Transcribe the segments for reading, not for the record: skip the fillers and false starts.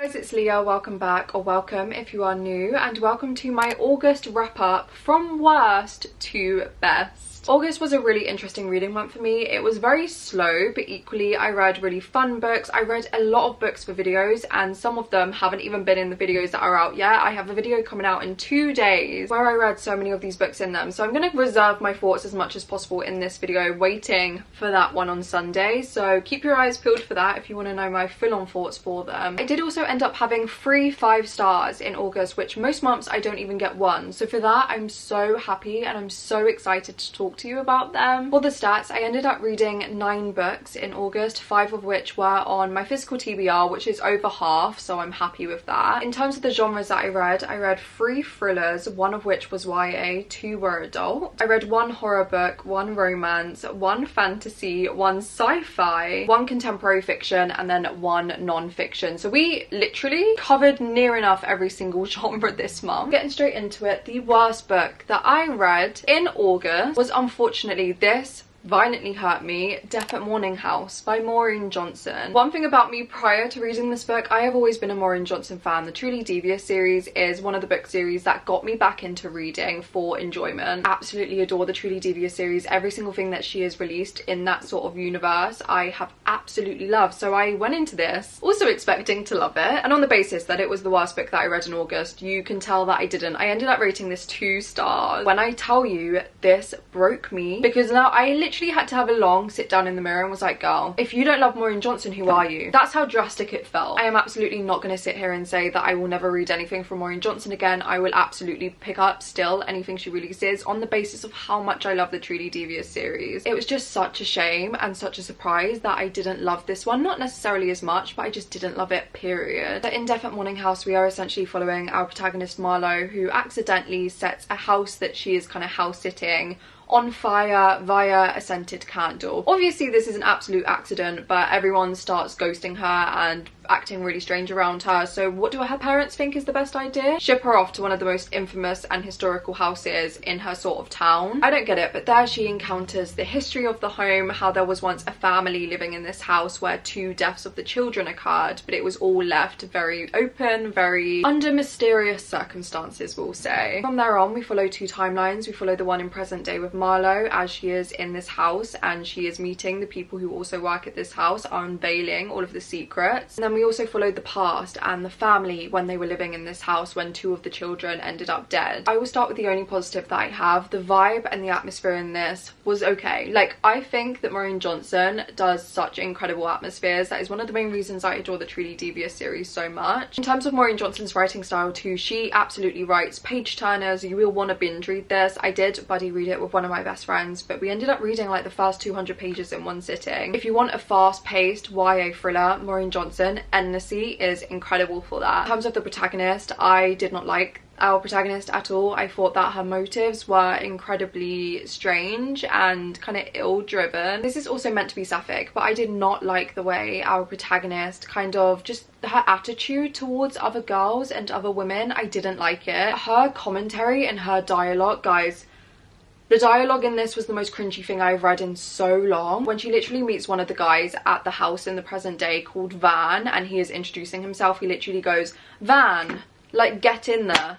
Guys, it's Leah. Welcome back, or welcome if you are new, and welcome to my August wrap up from worst to best. August was a really interesting reading month for me. It was very slow, but equally I read really fun books. I read a lot of books for videos, and some of them haven't even been in the videos that are out yet. I have a video coming out in 2 days where I read so many of these books in them, so I'm going to reserve my thoughts as much as possible in this video, waiting for that one on Sunday. So keep your eyes peeled for that if you want to know my full-on thoughts for them. I did also end up having 3 5 stars in August, which most months I don't even get 1. So for that, I'm so happy and I'm so excited to talk to you about them. For the stats, I ended up reading 9 books in August, 5 of which were on my physical TBR, which is over half, so I'm happy with that. In terms of the genres that I read 3 thrillers, 1 of which was YA, 2 were adult. I read 1 horror book, 1 romance, 1 fantasy, 1 sci-fi, 1 contemporary fiction, and then 1 non-fiction. So we literally covered near enough every single genre this month. Getting straight into it, the worst book that I read in August was unfortunately this Violently Hurt Me, Death at Morning House by Maureen Johnson. One thing about me prior to reading this book, I have always been a Maureen Johnson fan. The Truly Devious series is one of the book series that got me back into reading for enjoyment. Absolutely adore the Truly Devious series. Every single thing that she has released in that sort of universe, I have absolutely loved. So I went into this also expecting to love it, and on the basis that it was the worst book that I read in August, you can tell that I didn't. I ended up rating this 2 stars. When I tell you, this broke me, because now I literally had to have a long sit down in the mirror and was like, girl, if you don't love Maureen Johnson, who are you? That's how drastic it felt. I am absolutely not going to sit here and say that I will never read anything from Maureen Johnson again. I will absolutely pick up still anything she releases on the basis of how much I love the Truly Devious series. It was just such a shame and such a surprise that I didn't love this one. Not necessarily as much, but I just didn't love it, period. But in Death at Morning House, we are essentially following our protagonist Marlowe, who accidentally sets a house that she is kind of house sitting on fire via a scented candle. Obviously this is an absolute accident, but everyone starts ghosting her and acting really strange around her. So what do her parents think is the best idea? Ship her off to one of the most infamous and historical houses in her sort of town. I don't get it, but there she encounters the history of the home, how there was once a family living in this house where 2 deaths of the children occurred, but it was all left very open, very under mysterious circumstances, we'll say. From there on, we follow 2 timelines. We follow the one in present day with Marlowe as she is in this house and she is meeting the people who also work at this house, are unveiling all of the secrets. And then we also followed the past and the family when they were living in this house when 2 of the children ended up dead. I will start with the only positive that I have. The vibe and the atmosphere in this was okay. Like, I think that Maureen Johnson does such incredible atmospheres. That is one of the main reasons I adore the Truly Devious series so much. In terms of Maureen Johnson's writing style too, she absolutely writes page turners. You will want to binge read this. I did buddy read it with one of my best friends, but we ended up reading like the first 200 pages in one sitting. If you want a fast-paced YA thriller, Maureen Johnson Endlessly is incredible for that. In terms of the protagonist, I did not like our protagonist at all. I thought that her motives were incredibly strange and kind of ill-driven. This is also meant to be sapphic, but I did not like the way our protagonist kind of just her attitude towards other girls and other women. I didn't like it. Her commentary and her dialogue, guys, the dialogue in this was the most cringy thing I've read in so long. When she literally meets one of the guys at the house in the present day called Van, and he is introducing himself, he literally goes, "Van, like, get in there."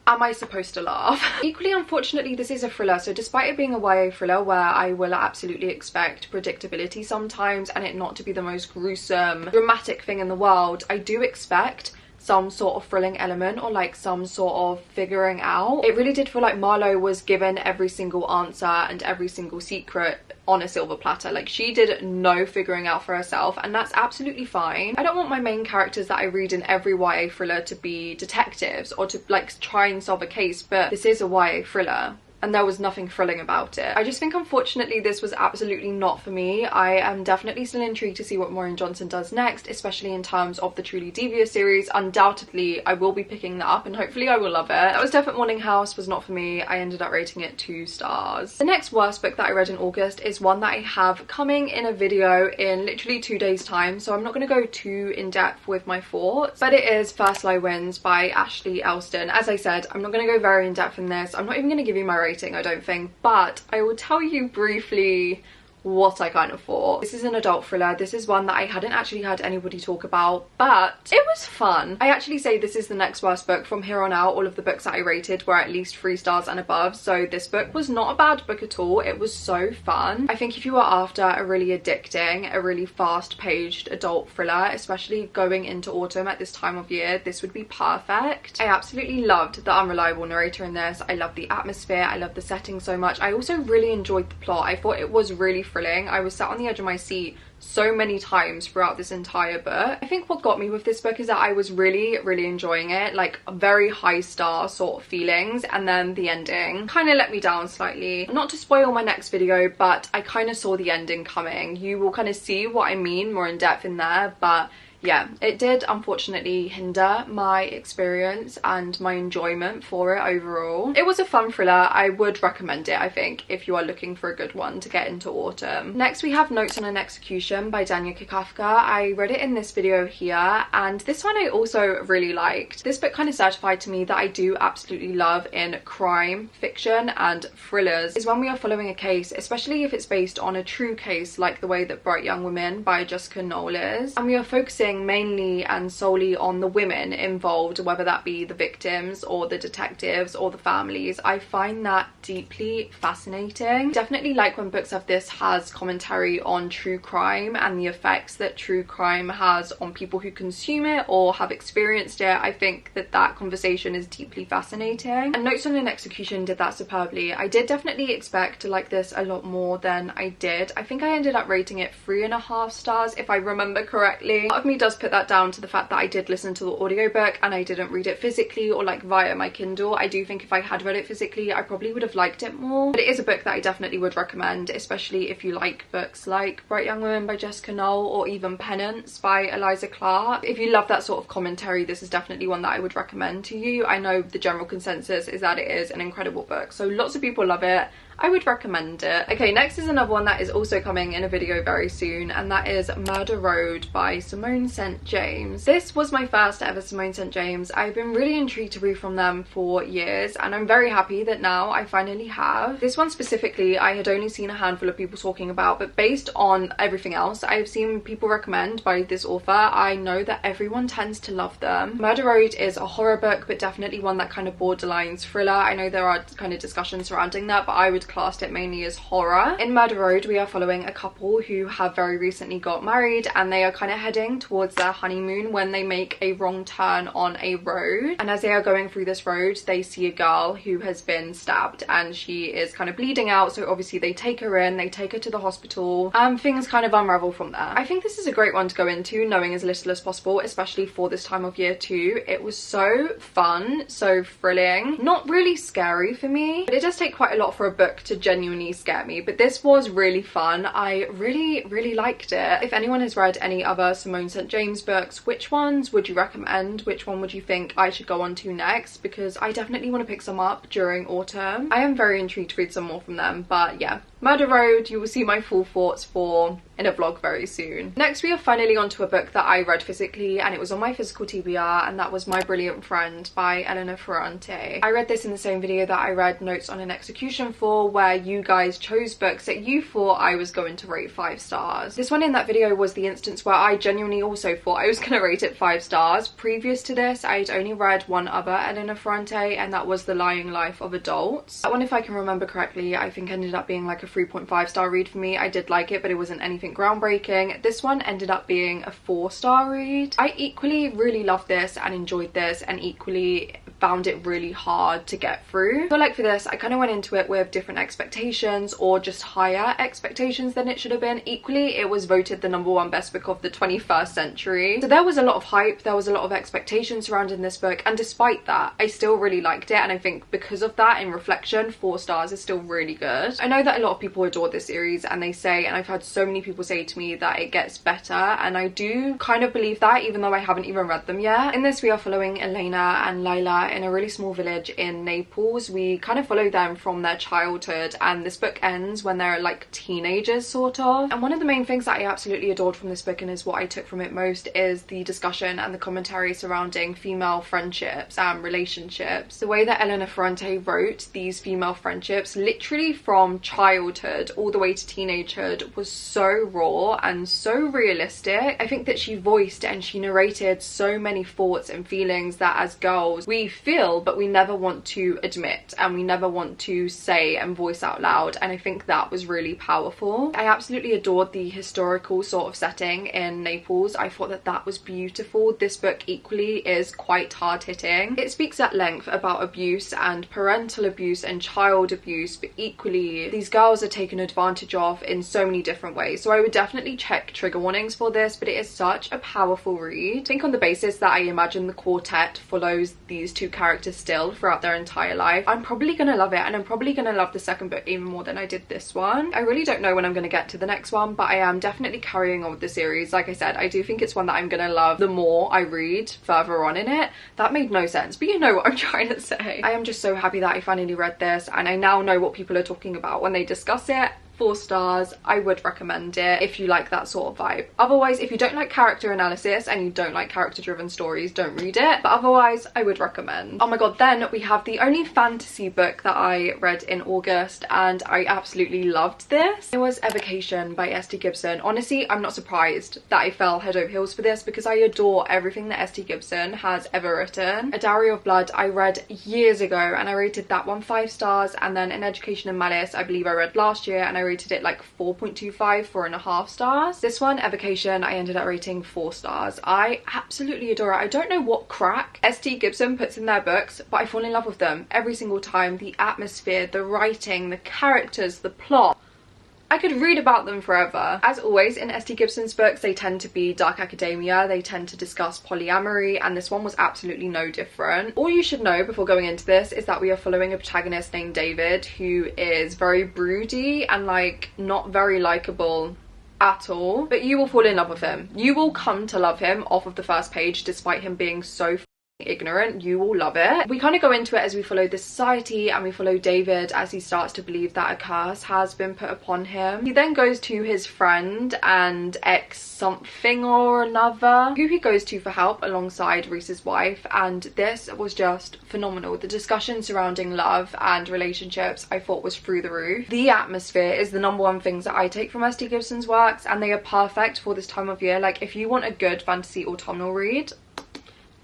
Am I supposed to laugh? Equally, unfortunately, this is a thriller, so despite it being a YA thriller where I will absolutely expect predictability sometimes and it not to be the most gruesome, dramatic thing in the world, I do expect some sort of thrilling element or like some sort of figuring out. It really did feel like Marlowe was given every single answer and every single secret on a silver platter. Like, she did no figuring out for herself, and that's absolutely fine. I don't want my main characters that I read in every YA thriller to be detectives or to like try and solve a case, but this is a YA thriller and there was nothing thrilling about it. I just think unfortunately this was absolutely not for me. I am definitely still intrigued to see what Maureen Johnson does next, especially in terms of the Truly Devious series. Undoubtedly I will be picking that up and hopefully I will love it. That was Death at Morning House, was not for me. I ended up rating it 2 stars. The next worst book that I read in August is one that I have coming in a video in literally 2 days time, so I'm not going to go too in depth with my thoughts, but it is First Lie Wins by Ashley Elston. As I said, I'm not going to go very in depth in this. I'm not even going to give you my rating, I don't think, but I will tell you briefly what I kind of thought. This is an adult thriller. This is one that I hadn't actually heard anybody talk about, but it was fun. I actually say this is the next worst book. From here on out, all of the books that I rated were at least 3 stars and above, so this book was not a bad book at all. It was so fun. I think if you are after a really addicting, a really fast-paced adult thriller, especially going into autumn at this time of year, this would be perfect. I absolutely loved the unreliable narrator in this. I love the atmosphere. I love the setting so much. I also really enjoyed the plot. I thought it was really thrilling. I was sat on the edge of my seat so many times throughout this entire book. I think what got me with this book is that I was really enjoying it, like very high star sort of feelings, and then the ending kind of let me down slightly. Not to spoil my next video, but I kind of saw the ending coming. You will kind of see what I mean more in depth in there, but yeah, it did unfortunately hinder my experience and my enjoyment for it overall. It was a fun thriller. I would recommend it, I think, if you are looking for a good one to get into autumn. Next we have Notes on an Execution by Dania Kafka. I read it in this video here, and this one I also really liked. This book kind of certified to me that I do absolutely love in crime fiction and thrillers is when we are following a case, especially if it's based on a true case like the way that Bright Young Women by Jessica Knoll is, and we are focusing mainly and solely on the women involved, whether that be the victims or the detectives or the families. I find that deeply fascinating. Definitely like when books of this has commentary on true crime and the effects that true crime has on people who consume it or have experienced it. I think that that conversation is deeply fascinating, and Notes on an Execution did that superbly. I did definitely expect to like this a lot more than I did. I think I ended up rating it 3.5 stars if I remember correctly. Part of me does put that down to the fact that I did listen to the audiobook and I didn't read it physically or like via my Kindle. I do think if I had read it physically I probably would have liked it more, but it is a book that I definitely would recommend, especially if you like books like Bright Young Women by Jessica Knoll or even Penance by Eliza Clark. If you love that sort of commentary, this is definitely one that I would recommend to you. I know the general consensus is that it is an incredible book, so lots of people love it. I would recommend it. Okay, next is another one that is also coming in a video very soon, and that is Murder Road by Simone St. James. This was my first ever Simone St. James. I've been really intrigued to read from them for years, and I'm very happy that now I finally have. This one specifically I had only seen a handful of people talking about, but based on everything else I've seen people recommend by this author, I know that everyone tends to love them. Murder Road is a horror book, but definitely one that kind of borderlines thriller. I know there are kind of discussions surrounding that, but I would classed it mainly as horror. In Murder Road we are following a couple who have very recently got married, and they are kind of heading towards their honeymoon when they make a wrong turn on a road, and as they are going through this road they see a girl who has been stabbed and she is kind of bleeding out, so obviously they take her in, they take her to the hospital, and things kind of unravel from there. I think this is a great one to go into knowing as little as possible, especially for this time of year too. It was so fun, so thrilling, not really scary for me, but it does take quite a lot for a book to genuinely scare me, but this was really fun. I really liked it. If anyone has read any other Simone St. James books, which ones would you recommend? Which one would you think I should go on to next? Because I definitely want to pick some up during autumn. I am very intrigued to read some more from them, but yeah, Murder Road you will see my full thoughts for in a vlog very soon. Next we are finally onto a book that I read physically, and it was on my physical TBR, and that was My Brilliant Friend by Elena Ferrante. I read this in the same video that I read Notes on an Execution for, where you guys chose books that you thought I was going to rate 5 stars. This one in that video was the instance where I genuinely also thought I was going to rate it 5 stars. Previous to this I'd only read one other Elena Ferrante, and that was The Lying Life of Adults. That one, if I can remember correctly, I think ended up being like a 3.5 star read for me. I did like it, but it wasn't anything groundbreaking. This one ended up being a 4-star read. I equally really loved this and enjoyed this, and equally found it really hard to get through. I feel like for this I kind of went into it with different expectations, or just higher expectations than it should have been. Equally, it was voted the #1 best book of the 21st century, so there was a lot of hype, there was a lot of expectation surrounding this book, and despite that I still really liked it, and I think because of that, in reflection, 4 stars is still really good. I know that a lot of people adore this series, and they say, and I've had so many people say to me, that it gets better, and I do kind of believe that, even though I haven't even read them yet. In this we are following Elena and Lila set in a really small village in Naples. We kind of follow them from their childhood, and this book ends when they're like teenagers sort of. And one of the main things that I absolutely adored from this book, and is what I took from it most, is the discussion and the commentary surrounding female friendships and relationships. The way that Elena Ferrante wrote these female friendships, literally from childhood all the way to teenagehood, was so raw and so realistic. I think that she voiced and she narrated so many thoughts and feelings that as girls we feel but we never want to admit and we never want to say and voice out loud, and I think that was really powerful. I absolutely adored the historical sort of setting in Naples. I thought that that was beautiful. This book equally is quite hard-hitting. It speaks at length about abuse and parental abuse and child abuse, but equally these girls are taken advantage of in so many different ways. So I would definitely check trigger warnings for this, but it is such a powerful read. I think on the basis that I imagine the quartet follows these two characters still throughout their entire life, I'm probably gonna love it, and I'm probably gonna love the second book even more than I did this one. I really don't know when I'm gonna get to the next one, but I am definitely carrying on with the series. Like I said, I do think it's one that I'm gonna love the more I read further on in it. That made no sense, but you know what I'm trying to say. I am just so happy that I finally read this, and I now know what people are talking about when they discuss it. 4 stars. I would recommend it if you like that sort of vibe. Otherwise, if you don't like character analysis and you don't like character driven stories, don't read it, but otherwise I would recommend. Oh my god, then we have the only fantasy book that I read in August, and I absolutely loved this. It was Evocation by S.T. Gibson. Honestly, I'm not surprised that I fell head over heels for this, because I adore everything that S.T. Gibson has ever written. A Diary of Blood I read years ago, and I rated that one 5 stars, and then An Education in Malice I believe I read last year, and I rated it like 4.25, 4.5 stars. This one, Evocation, I ended up rating 4 stars. I absolutely adore it. I don't know what crack S.T. Gibson puts in their books, but I fall in love with them every single time. The atmosphere, the writing, the characters, the plot. I could read about them forever. As always in S.T. Gibson's books, they tend to be dark academia, they tend to discuss polyamory, and this one was absolutely no different. All you should know before going into this is that we are following a protagonist named David, who is very broody and like not very likable at all, but you will fall in love with him. You will come to love him off of the first page, despite him being so ignorant. You will love it. We kind of go into it as we follow the society, and we follow David as he starts to believe that a curse has been put upon him. He then goes to his friend and ex something or another, who he goes to for help alongside Reese's wife, and this was just phenomenal. The discussion surrounding love and relationships I thought was through the roof. The atmosphere is the #1 things that I take from S.T. Gibson's works, and they are perfect for this time of year. Like, if you want a good fantasy autumnal read,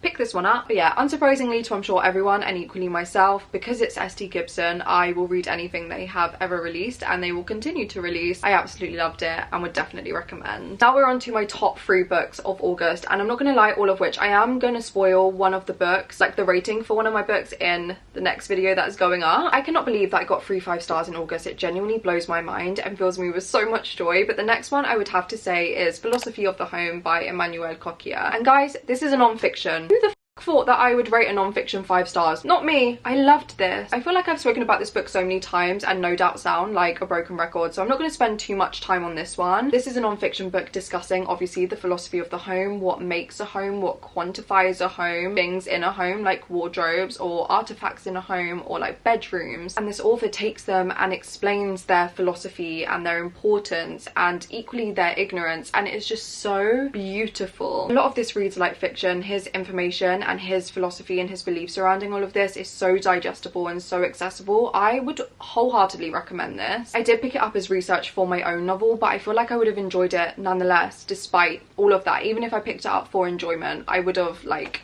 pick this one up. But yeah, unsurprisingly to I'm sure everyone, and equally myself, because it's S.T. Gibson, I will read anything they have ever released, and they will continue to release. I absolutely loved it and would definitely recommend. Now we're on to my top 3 books of August, and I'm not gonna lie, all of which I am gonna spoil one of the books, like the rating for one of my books, in the next video that is going up. I cannot believe that I got 3 5 stars in August. It genuinely blows my mind and fills me with so much joy. But the next one I would have to say is Philosophy of the Home by Emmanuel Coquia. And guys, this is a non-fiction. Who the thought that I would rate a non-fiction 5 stars? Not me. I loved this. I feel like I've spoken about this book so many times and no doubt sound like a broken record, so I'm not going to spend too much time on this one. This is a non-fiction book discussing obviously the philosophy of the home, what makes a home, what quantifies a home, things in a home like wardrobes or artifacts in a home or like bedrooms, and this author takes them and explains their philosophy and their importance and equally their ignorance, and it's just so beautiful. A lot of this reads like fiction. His information and his philosophy and his beliefs surrounding all of this is so digestible and so accessible. I would wholeheartedly recommend this. I did pick it up as research for my own novel, but I feel like I would have enjoyed it nonetheless despite all of that. Even if I picked it up for enjoyment, I would have, like,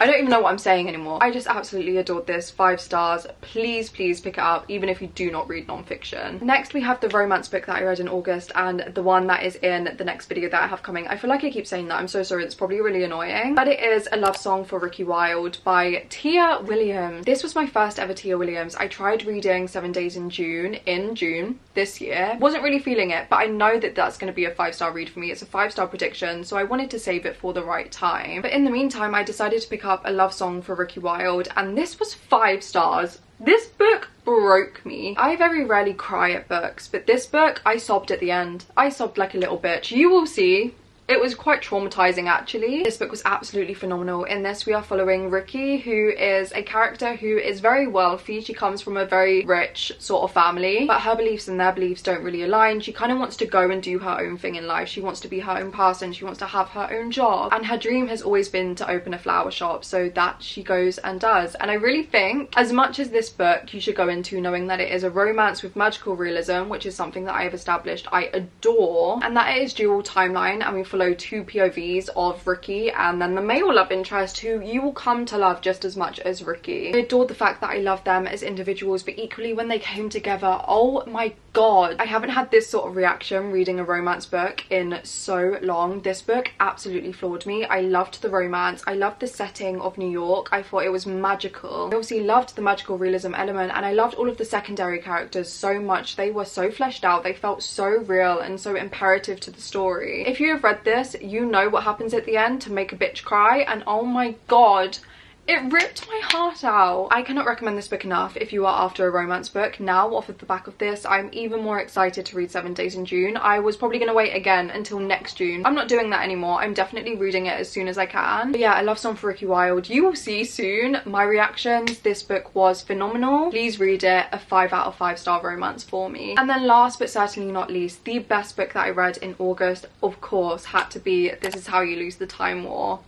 I don't even know what I'm saying anymore. I just absolutely adored this. 5 stars. Please, please pick it up, even if you do not read non-fiction. Next, we have the romance book that I read in August, and the one that is in the next video that I have coming. I feel like I keep saying that. I'm so sorry. It's probably really annoying. But it is A Love Song for Ricky Wilde by Tia Williams. This was my first ever Tia Williams. I tried reading 7 Days in June this year. Wasn't really feeling it, but I know that that's going to be a 5-star read for me. It's a 5-star prediction, so I wanted to save it for the right time. But in the meantime, I decided to pick up A Love Song for Ricky Wilde, and this was 5 stars. This book broke me. I very rarely cry at books, but this book, I sobbed at the end. I sobbed like a little bitch. You will see it was quite traumatizing actually. This book was absolutely phenomenal. In this we are following Ricky, who is a character who is very wealthy. She comes from a very rich sort of family, but her beliefs and their beliefs don't really align. She kind of wants to go and do her own thing in life. She wants to be her own person. She wants to have her own job, and her dream has always been to open a flower shop, so that she goes and does. And I really think, as much as this book you should go into knowing that it is a romance with magical realism, which is something that I have established I adore, and that it is dual timeline, and we follow two POVs of Ricky and then the male love interest, who you will come to love just as much as Ricky. I adored the fact that I love them as individuals, but equally when they came together, oh my god, I haven't had this sort of reaction reading a romance book in so long. This book absolutely floored me. I loved the romance, I loved the setting of New York, I thought it was magical. I obviously loved the magical realism element, and I loved all of the secondary characters so much. They were so fleshed out, they felt so real and so imperative to the story. If you have read this, you know what happens at the end to make a bitch cry, and oh my god, it ripped my heart out. I cannot recommend this book enough if you are after a romance book. Now, off of the back of this, I'm even more excited to read 7 Days in June. I was probably going to wait again until next June. I'm not doing that anymore. I'm definitely reading it as soon as I can. But yeah, I love Song for Ricky Wilde. You will see soon my reactions. This book was phenomenal. Please read it. A 5 out of 5 star romance for me. And then last but certainly not least, the best book that I read in August, of course, had to be This Is How You Lose the Time War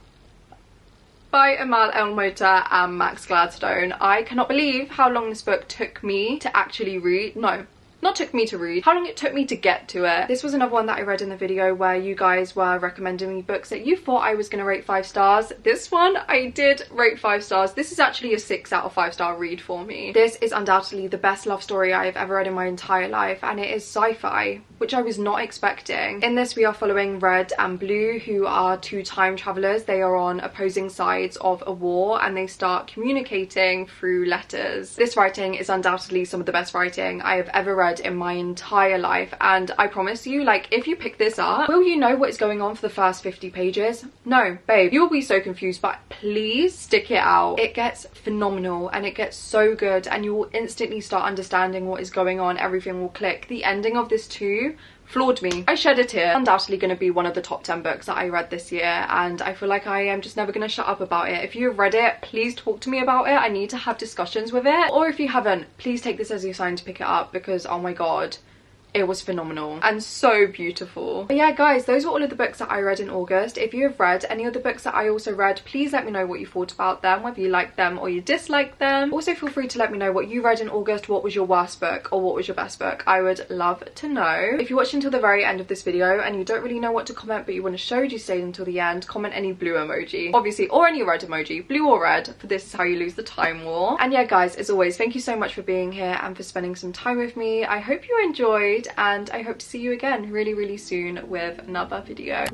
by Amal El-Mota and Max Gladstone. I cannot believe how long this book took me to actually read. No, not took me to read, how long it took me to get to it. This was another one that I read in the video where you guys were recommending me books that you thought I was going to rate 5 stars. This one I did rate 5 stars. This is actually a 6 out of 5 star read for me. This is undoubtedly the best love story I have ever read in my entire life, and it is sci-fi, which I was not expecting. In this we are following Red and Blue, who are 2 time travelers. They are on opposing sides of a war and they start communicating through letters. This writing is undoubtedly some of the best writing I have ever read in my entire life, and I promise you, like, if you pick this up, will you know what is going on for the first 50 pages? No, babe, you will be so confused, but please stick it out. It gets phenomenal and it gets so good, and you will instantly start understanding what is going on. Everything will click. The ending of this too floored me. I shed a tear. Undoubtedly going to be one of the top 10 books that I read this year, and I feel like I am just never going to shut up about it. If you have read it, please talk to me about it. I need to have discussions with it. Or if you haven't, please take this as your sign to pick it up, because oh my god, it was phenomenal and so beautiful. But yeah guys, those were all of the books that I read in August. If you have read any of the books that I also read, please let me know what you thought about them, whether you liked them or you disliked them. Also feel free to let me know what you read in August. What was your worst book or what was your best book? I would love to know. If you watched until the very end of this video and you don't really know what to comment but you want to show you stayed until the end, comment any blue emoji, obviously, or any red emoji, blue or red, for This Is How You Lose the Time War. And yeah guys, as always, thank you so much for being here and for spending some time with me. I hope you enjoyed, and I hope to see you again really soon with another video.